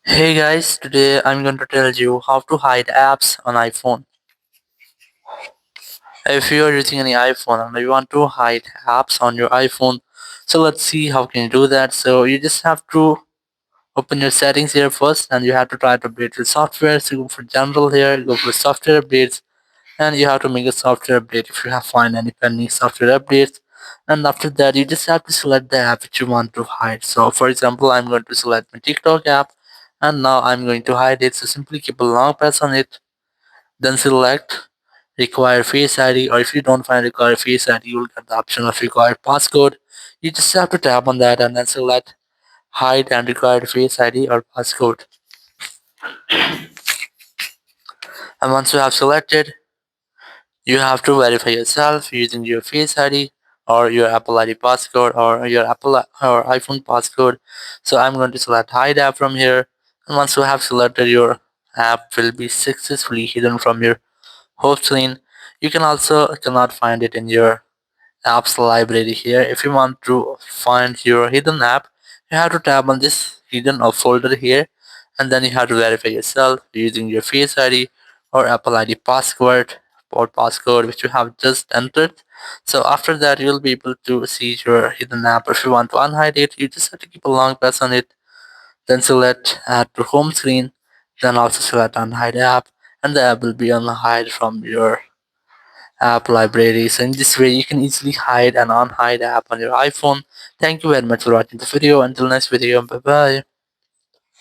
Hey guys, today I'm going to tell you how to hide apps on iPhone. If you are using any iPhone and you want to hide apps on your iPhone, so let's see how can you do that. So you just have to open your settings here first and you have to try to update your software. So go for general here, go for software updates and you have to make a software update if you have find any pending software updates. And after that you just have to select the app which you want to hide. So for example, I'm going to select my TikTok app and now I'm going to hide it. So simply keep a long press on it, then select require face ID, or if you don't find require face ID, you'll get the option of required passcode. You just have to tap on that and then select hide and required face ID or passcode. And once you have selected, you have to verify yourself using your face ID or your Apple ID passcode or your or iPhone passcode. So I'm going to select hide app from here. And once you have selected, your app will be successfully hidden from your home screen. You can also cannot find it in your apps library here. If you want to find your hidden app, you have to tap on this hidden or folder here, and then you have to verify yourself using your face ID or Apple ID password or passcode which you have just entered. So after that, you'll be able to see your hidden app. If you want to unhide it, you just have to keep a long press on it, then select add to home screen, then also select unhide app, and the app will be unhide from your app libraries. In this way, you can easily hide and unhide app on your iPhone. Thank you very much for watching the video. Until next video, bye bye.